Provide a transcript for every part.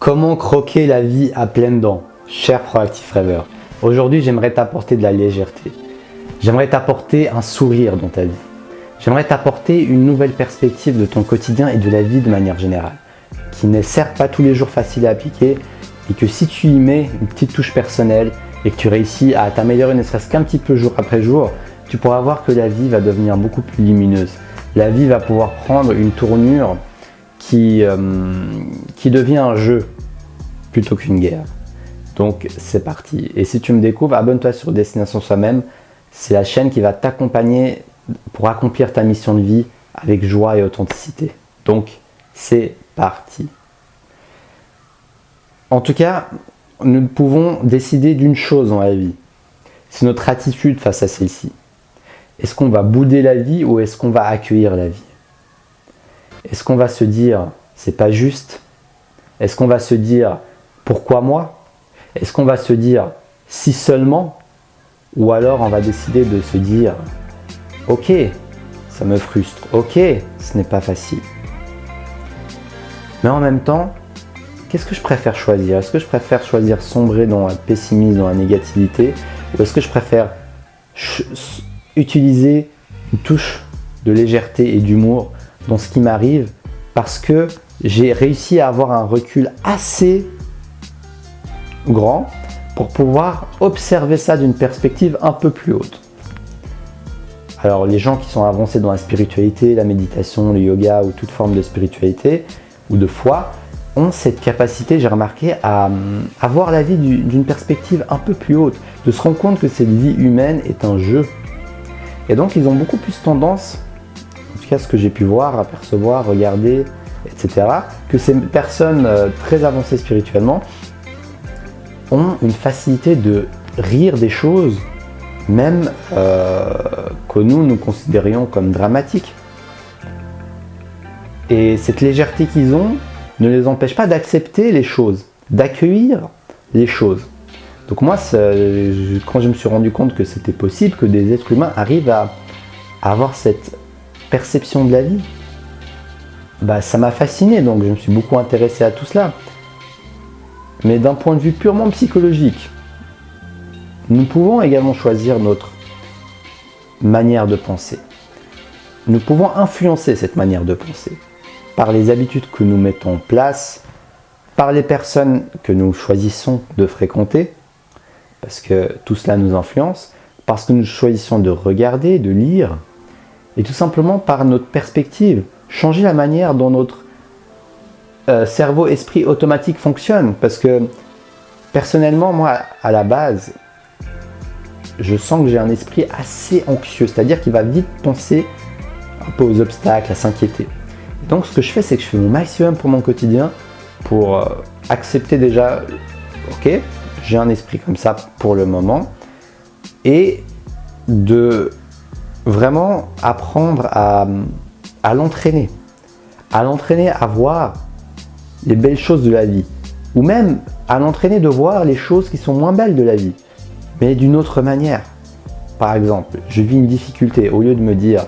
Comment croquer la vie à pleines dents, cher proactif rêveur? Aujourd'hui, j'aimerais t'apporter de la légèreté. J'aimerais t'apporter un sourire dans ta vie. J'aimerais t'apporter une nouvelle perspective de ton quotidien et de la vie de manière générale, qui n'est certes pas tous les jours facile à appliquer, et que si tu y mets une petite touche personnelle et que tu réussis à t'améliorer ne serait-ce qu'un petit peu jour après jour, tu pourras voir que la vie va devenir beaucoup plus lumineuse. La vie va pouvoir prendre une tournure qui devient un jeu plutôt qu'une guerre. Donc c'est parti. Et si tu me découvres, abonne-toi sur Destination Soi-même. C'est la chaîne qui va t'accompagner pour accomplir ta mission de vie avec joie et authenticité. Donc c'est parti. En tout cas, nous pouvons décider d'une chose dans la vie. C'est notre attitude face à celle-ci. Est-ce qu'on va bouder la vie ou est-ce qu'on va accueillir la vie? Est-ce qu'on va se dire c'est pas juste? Est-ce qu'on va se dire pourquoi moi? Est-ce qu'on va se dire si seulement? Ou alors on va décider de se dire ok, ça me frustre, ok, ce n'est pas facile. Mais en même temps, qu'est-ce que je préfère choisir? Est-ce que je préfère choisir sombrer dans le pessimisme, dans la négativité? Ou est-ce que je préfère utiliser une touche de légèreté et d'humour dans ce qui m'arrive parce que j'ai réussi à avoir un recul assez grand pour pouvoir observer ça d'une perspective un peu plus haute. Alors les gens qui sont avancés dans la spiritualité, la méditation, le yoga ou toute forme de spiritualité ou de foi ont cette capacité, j'ai remarqué, à voir la vie d'une perspective un peu plus haute, de se rendre compte que cette vie humaine est un jeu. Et donc ils ont beaucoup plus tendance, en tout cas ce que j'ai pu voir, apercevoir, regarder, etc., que ces personnes très avancées spirituellement ont une facilité de rire des choses, même que nous considérions comme dramatiques. Et cette légèreté qu'ils ont ne les empêche pas d'accepter les choses, d'accueillir les choses. Donc moi, quand je me suis rendu compte que c'était possible, que des êtres humains arrivent à avoir cette perception de la vie, bah, ça m'a fasciné, donc je me suis beaucoup intéressé à tout cela. Mais d'un point de vue purement psychologique, nous pouvons également choisir notre manière de penser. Nous pouvons influencer cette manière de penser par les habitudes que nous mettons en place, par les personnes que nous choisissons de fréquenter, parce que tout cela nous influence, parce que nous choisissons de regarder, de lire, et tout simplement par notre perspective, changer la manière dont notre cerveau, esprit automatique fonctionne. Parce que personnellement, moi, à la base, je sens que j'ai un esprit assez anxieux, c'est-à-dire qu'il va vite penser un peu aux obstacles, à s'inquiéter. Donc ce que je fais, c'est que je fais mon maximum pour mon quotidien, pour accepter déjà, ok, j'ai un esprit comme ça pour le moment, et de vraiment apprendre à l'entraîner, à voir les belles choses de la vie, ou même à l'entraîner de voir les choses qui sont moins belles de la vie, mais d'une autre manière. Par exemple, je vis une difficulté, au lieu de me dire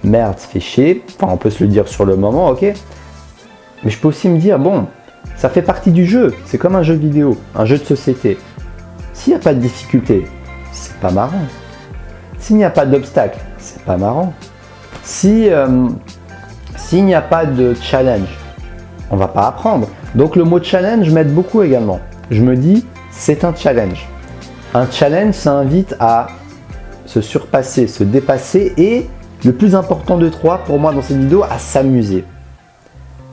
merde, ça fait chier, enfin on peut se le dire sur le moment, ok, mais je peux aussi me dire bon, ça fait partie du jeu, c'est comme un jeu vidéo, un jeu de société. S'il n'y a pas de difficulté, c'est pas marrant. S'il n'y a pas d'obstacle, c'est pas marrant. S'il n'y a pas de challenge, on va pas apprendre. Donc le mot challenge m'aide beaucoup également. Je me dis, c'est un challenge. Un challenge, ça invite à se surpasser, se dépasser et, le plus important de trois pour moi dans cette vidéo, à s'amuser.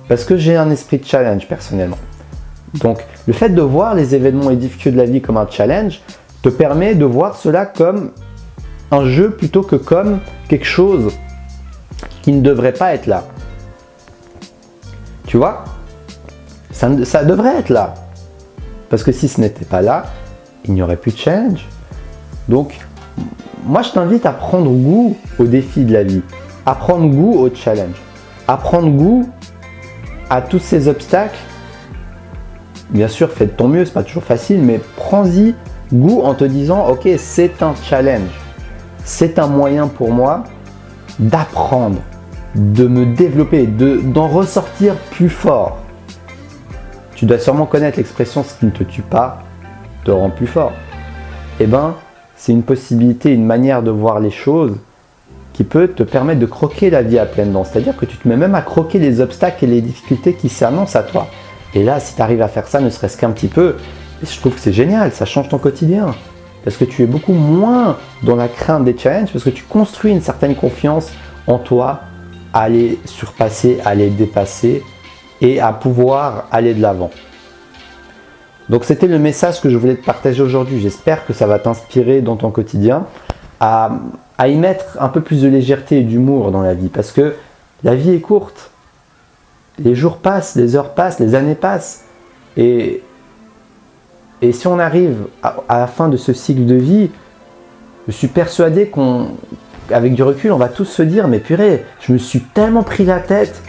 Parce que j'ai un esprit de challenge personnellement. Donc le fait de voir les événements et difficultés de la vie comme un challenge te permet de voir cela comme un jeu plutôt que comme quelque chose qui ne devrait pas être là. Tu vois, ça devrait être là. Parce que si ce n'était pas là, il n'y aurait plus de challenge. Donc, moi je t'invite à prendre goût aux défis de la vie, à prendre goût au challenge, à prendre goût à tous ces obstacles. Bien sûr, fais de ton mieux, c'est pas toujours facile, mais prends-y goût en te disant ok, c'est un challenge. C'est un moyen pour moi d'apprendre, de me développer, d'en ressortir plus fort. Tu dois sûrement connaître l'expression « ce qui ne te tue pas te rend plus fort ». Eh bien, c'est une possibilité, une manière de voir les choses qui peut te permettre de croquer la vie à pleines dents. C'est-à-dire que tu te mets même à croquer les obstacles et les difficultés qui s'annoncent à toi. Et là, si tu arrives à faire ça, ne serait-ce qu'un petit peu, je trouve que c'est génial, ça change ton quotidien. Parce que tu es beaucoup moins dans la crainte des challenges, parce que tu construis une certaine confiance en toi à les surpasser, à les dépasser et à pouvoir aller de l'avant. Donc c'était le message que je voulais te partager aujourd'hui. J'espère que ça va t'inspirer dans ton quotidien à y mettre un peu plus de légèreté et d'humour dans la vie. Parce que la vie est courte. Les jours passent, les heures passent, les années passent. Et si on arrive à la fin de ce cycle de vie, je suis persuadé qu'avec du recul, on va tous se dire « Mais purée, je me suis tellement pris la tête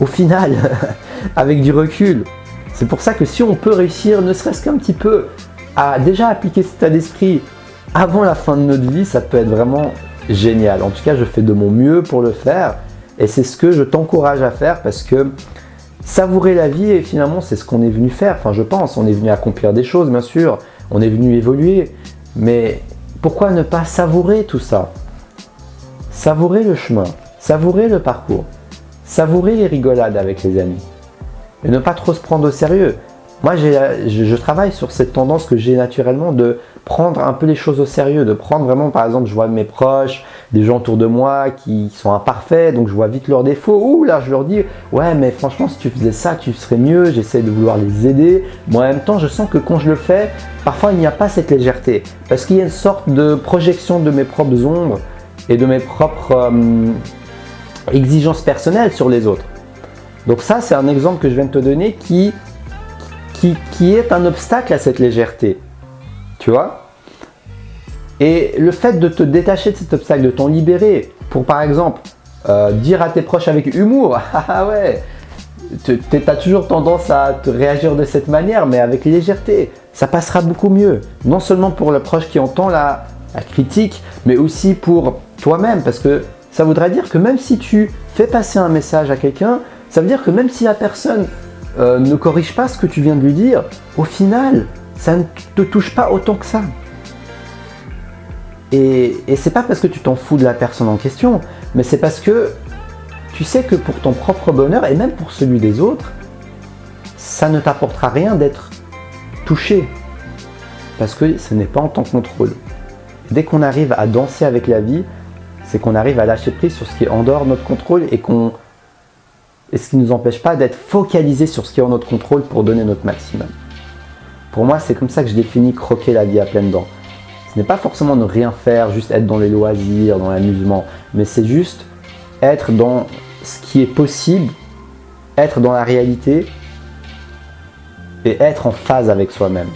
au final, avec du recul. » C'est pour ça que si on peut réussir, ne serait-ce qu'un petit peu, à déjà appliquer cet état d'esprit avant la fin de notre vie, ça peut être vraiment génial. En tout cas, je fais de mon mieux pour le faire et c'est ce que je t'encourage à faire parce que savourer la vie, et finalement, c'est ce qu'on est venu faire. Enfin, je pense, on est venu accomplir des choses, bien sûr, on est venu évoluer, mais pourquoi ne pas savourer tout ça? Savourer le chemin, savourer le parcours, savourer les rigolades avec les amis. Et ne pas trop se prendre au sérieux. Moi, je travaille sur cette tendance que j'ai naturellement de prendre un peu les choses au sérieux, de prendre vraiment, par exemple, je vois mes proches, des gens autour de moi qui sont imparfaits, donc je vois vite leurs défauts. Ouh là, je leur dis, ouais, mais franchement, si tu faisais ça, tu serais mieux. J'essaie de vouloir les aider. Moi, en même temps, je sens que quand je le fais, parfois, il n'y a pas cette légèreté. Parce qu'il y a une sorte de projection de mes propres ombres et de mes propres exigences personnelles sur les autres. Donc ça, c'est un exemple que je viens de te donner qui est un obstacle à cette légèreté. Tu vois? Et le fait de te détacher de cet obstacle, de t'en libérer, pour par exemple dire à tes proches avec humour, ah ouais, tu as toujours tendance à te réagir de cette manière, mais avec légèreté, ça passera beaucoup mieux. Non seulement pour le proche qui entend la critique, mais aussi pour toi-même, parce que ça voudrait dire que même si tu fais passer un message à quelqu'un, ça veut dire que même si la personne ne corrige pas ce que tu viens de lui dire, au final, ça ne te touche pas autant que ça. Et c'est pas parce que tu t'en fous de la personne en question, mais c'est parce que tu sais que pour ton propre bonheur, et même pour celui des autres, ça ne t'apportera rien d'être touché. Parce que ce n'est pas en ton contrôle. Dès qu'on arrive à danser avec la vie, c'est qu'on arrive à lâcher prise sur ce qui est en dehors de notre contrôle et ce qui ne nous empêche pas d'être focalisé sur ce qui est en notre contrôle pour donner notre maximum. Pour moi, c'est comme ça que je définis croquer la vie à pleines dents. Ce n'est pas forcément ne rien faire, juste être dans les loisirs, dans l'amusement, mais c'est juste être dans ce qui est possible, être dans la réalité et être en phase avec soi-même.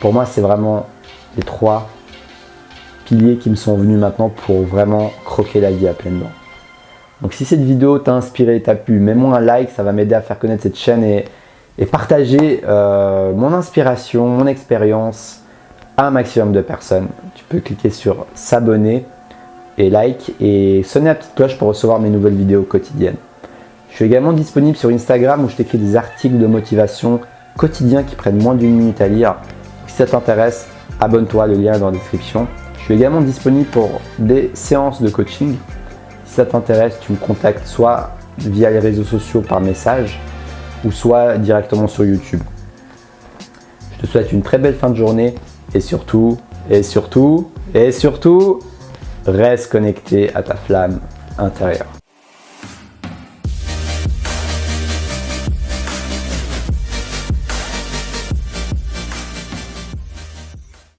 Pour moi, c'est vraiment les 3 piliers qui me sont venus maintenant pour vraiment croquer la vie à pleines dents. Donc si cette vidéo t'a inspiré, t'a plu, mets-moi un like, ça va m'aider à faire connaître cette chaîne et partager mon inspiration, mon expérience à un maximum de personnes. Tu peux cliquer sur s'abonner et like et sonner la petite cloche pour recevoir mes nouvelles vidéos quotidiennes. Je suis également disponible sur Instagram où je t'écris des articles de motivation quotidiens qui prennent moins d'1 minute à lire. Si ça t'intéresse, abonne-toi, le lien est dans la description. Je suis également disponible pour des séances de coaching. Si ça t'intéresse, tu me contactes soit via les réseaux sociaux par message ou soit directement sur YouTube. Je te souhaite une très belle fin de journée et surtout, reste connecté à ta flamme intérieure.